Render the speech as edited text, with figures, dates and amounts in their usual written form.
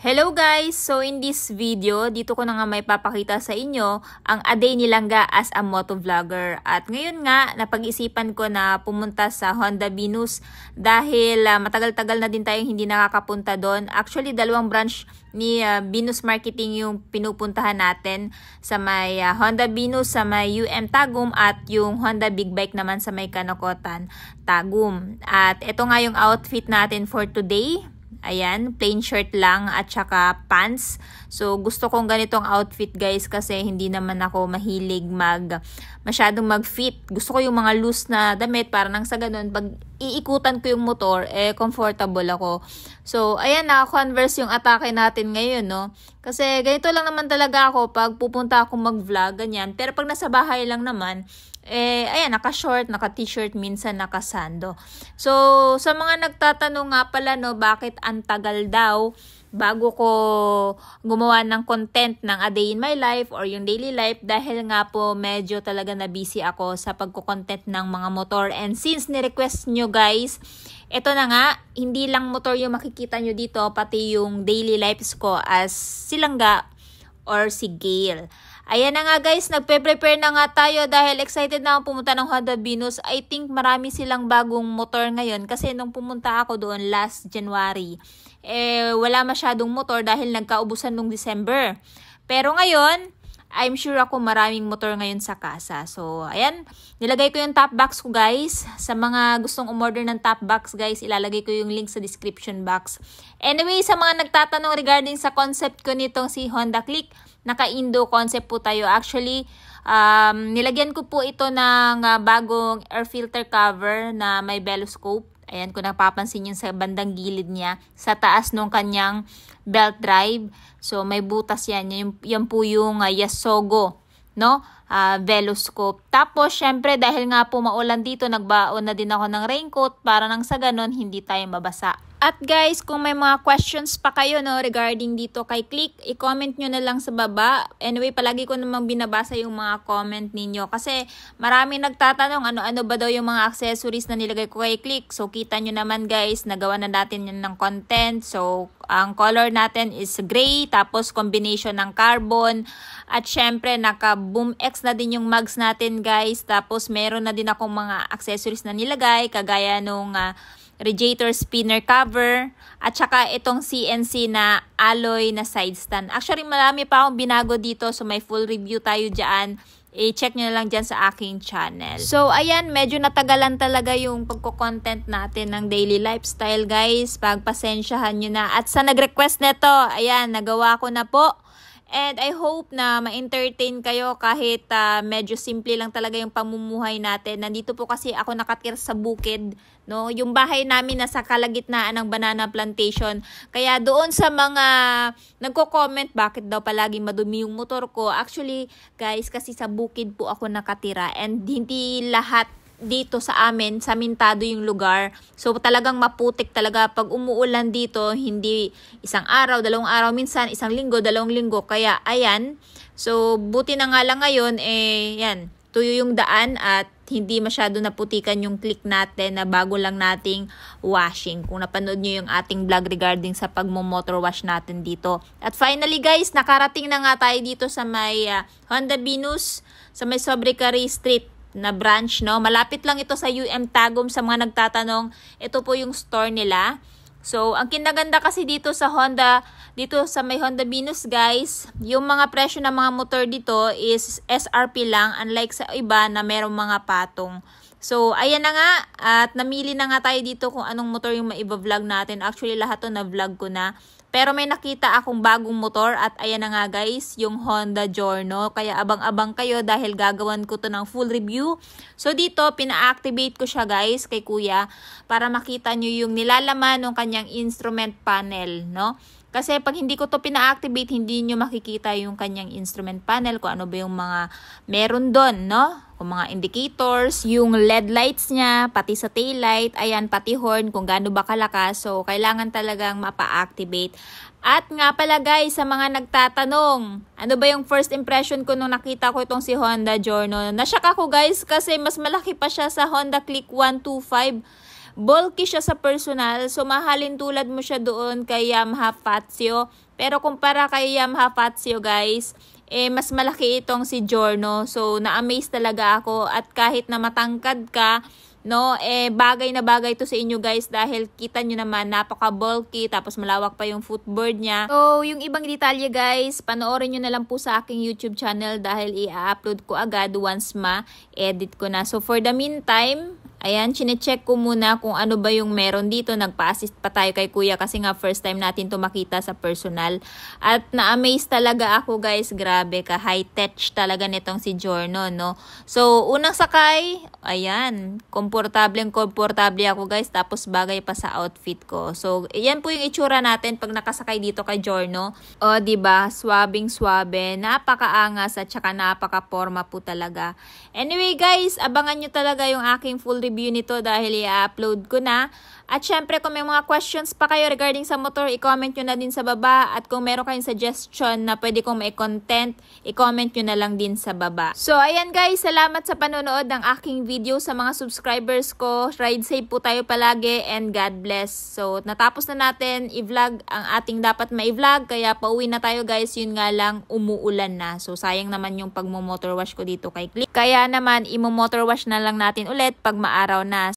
Hello guys! So in this video, dito ko na nga may papakita sa inyo ang a day ni Langga as a motovlogger. At ngayon nga, napag-isipan ko na pumunta sa Honda Venus dahil matagal-tagal na din tayong hindi nakakapunta doon. Actually, dalawang branch ni Venus Marketing yung pinupuntahan natin sa may Honda Venus sa may UM Tagum at yung Honda Big Bike naman sa may Kanokotan Tagum. At ito nga yung outfit natin for today. Ayan, plain shirt lang at saka pants. So, gusto kong ganitong outfit guys kasi hindi naman ako mahilig masyadong mag-fit. Gusto ko yung mga loose na damit para nang sa ganun, pag iikutan ko yung motor, comfortable ako. So, ayan, naka-converse yung atake natin ngayon, no? Kasi ganito lang naman talaga ako pag pupunta ako mag-vlog, ganyan. Pero pag nasa bahay lang naman, ayan, naka-short, naka-t-shirt, minsan naka-sando. So, sa mga nagtatanong nga pala, no, bakit ang tagal daw bago ko gumawa ng content ng a day in my life or yung daily life, dahil nga po medyo talaga na busy ako sa pagko-content ng mga motor. And since ni-request nyo guys, ito na nga, hindi lang motor yung makikita nyo dito, pati yung daily lives ko as si Langga or si Gail. Ayan na nga guys, nagpe-prepare na nga tayo dahil excited na ako pumunta ng Honda Venus. I think marami silang bagong motor ngayon kasi nung pumunta ako doon last January, wala masyadong motor dahil nagkaubusan nung December. Pero ngayon, I'm sure ako maraming motor ngayon sa kasa. So, ayan, nilagay ko yung top box ko guys. Sa mga gustong umorder ng top box guys, ilalagay ko yung link sa description box. Anyway, sa mga nagtatanong regarding sa concept ko nitong si Honda Click, naka-Indo concept po tayo. Actually, nilagyan ko po ito ng bagong air filter cover na may beloscope. Ayan, kung napapansin yun sa bandang gilid niya, sa taas nung kanyang belt drive. So, may butas yan. Yan po yung Yasogo, no? Veloscope. Tapos, syempre, dahil nga po maulan dito, nagbaon na din ako ng raincoat para nang sa ganon, hindi tayo mabasa. At guys, kung may mga questions pa kayo no regarding dito kay Click, i-comment nyo na lang sa baba. Anyway, palagi ko namang binabasa yung mga comment ninyo kasi marami nagtatanong ano-ano ba daw yung mga accessories na nilagay ko kay Click. So, kita nyo naman guys, nagawa na natin yan ng content. So, ang color natin is gray, tapos combination ng carbon. At syempre, naka-Boom X na din yung mugs natin guys. Tapos, meron na din akong mga accessories na nilagay, kagaya nung radiator spinner cover, at saka itong CNC na alloy na side stand. Actually, marami pa akong binago dito, so may full review tayo dyan. I-check nyo na lang dyan sa aking channel. So, ayan, medyo natagalan talaga yung pagko-content natin ng daily lifestyle, guys. Pagpasensyahan nyo na. At sa nag-request nito, ayan, nagawa ko na po. And I hope na ma-entertain kayo kahit medyo simple lang talaga yung pamumuhay natin. Nandito po kasi ako nakatira sa bukid, no? Yung bahay namin nasa kalagitnaan ng banana plantation. Kaya doon sa mga nagko-comment bakit daw palagi madumi yung motor ko. Actually, guys, kasi sa bukid po ako nakatira and hindi lahat dito sa amin, samintado yung lugar. So, talagang maputik talaga. Pag umuulan dito, hindi isang araw, dalawang araw, minsan isang linggo, dalawang linggo. Kaya, ayan. So, buti na nga lang ngayon, yan, tuyo yung daan at hindi masyado naputikan yung Click natin na bago lang nating washing. Kung napanood nyo yung ating vlog regarding sa pagmo-motor wash natin dito. At finally guys, nakarating na nga tayo dito sa may Honda Venus, sa may Sobrecari Street na branch, no? Malapit lang ito sa UM Tagum sa mga nagtatanong. Ito po yung store nila. So, ang kinaganda kasi dito sa Honda, dito sa may Honda Venus, guys, yung mga presyo ng mga motor dito is SRP lang, unlike sa iba na merong mga patong. So, ayan na nga, at namili na nga tayo dito kung anong motor yung maiba-vlog natin. Actually, lahat to na-vlog ko na. Pero may nakita akong bagong motor at ayan na nga guys, yung Honda Giorno. Kaya abang-abang kayo dahil gagawan ko to ng full review. So dito, pina-activate ko siya guys kay kuya para makita nyo yung nilalaman ng kanyang instrument panel, no? Kasi pag hindi ko to pina-activate, hindi nyo makikita yung kanyang instrument panel, kung ano ba yung mga meron doon, no? Kung mga indicators, yung LED lights niya, pati sa tail light, ayan, pati horn, kung gaano ba kalakas. So, kailangan talagang mapa-activate. At nga pala guys, sa mga nagtatanong, ano ba yung first impression ko nung nakita ko itong si Honda Giorno? Nashock ako guys kasi mas malaki pa siya sa Honda Click 125. bulky siya sa personal. So mahalin tulad mo siya doon kay Yamaha Fazio. Pero kumpara kay Yamaha Fazio guys, mas malaki itong si Giorno. So na-amaze talaga ako, at kahit na matangkad ka, no, bagay na bagay to sa inyo guys, dahil kita nyo naman napaka-bulky, tapos malawak pa yung footboard niya. So, yung ibang detalye guys, panoorin nyo na lang po sa aking YouTube channel dahil i-upload ko agad once ma-edit ko na. So, for the meantime, ayan, chinecheck ko muna kung ano ba yung meron dito. Nagpa-assist pa tayo kay kuya kasi nga first time natin to makita sa personal. At na-amaze talaga ako guys, grabe ka, high-tech talaga nitong si Giorno, no. So, unang sakay, ayan, komportable ako guys, tapos bagay pa sa outfit ko. So, yan po yung itsura natin pag nakasakay dito kay Giorno. O, diba, swabing-swabe, napakaangas at saka napaka-forma po talaga. Anyway guys, abangan nyo talaga yung aking full review nito dahil i-upload ko na. At syempre, kung may mga questions pa kayo regarding sa motor, i-comment nyo na din sa baba. At kung meron kayong suggestion na pwede kong may content, i-comment nyo na lang din sa baba. So, ayan guys, salamat sa panonood ng aking video. Sa mga subscribers ko, ride safe po tayo palagi and God bless. So, natapos na natin i-vlog ang ating dapat ma-vlog, kaya pauwi na tayo guys. Yun nga lang, umuulan na. So, sayang naman yung pagmo-motor wash ko dito kay Click. Kaya naman, imo-motor wash na lang natin ulit pag maaraw na.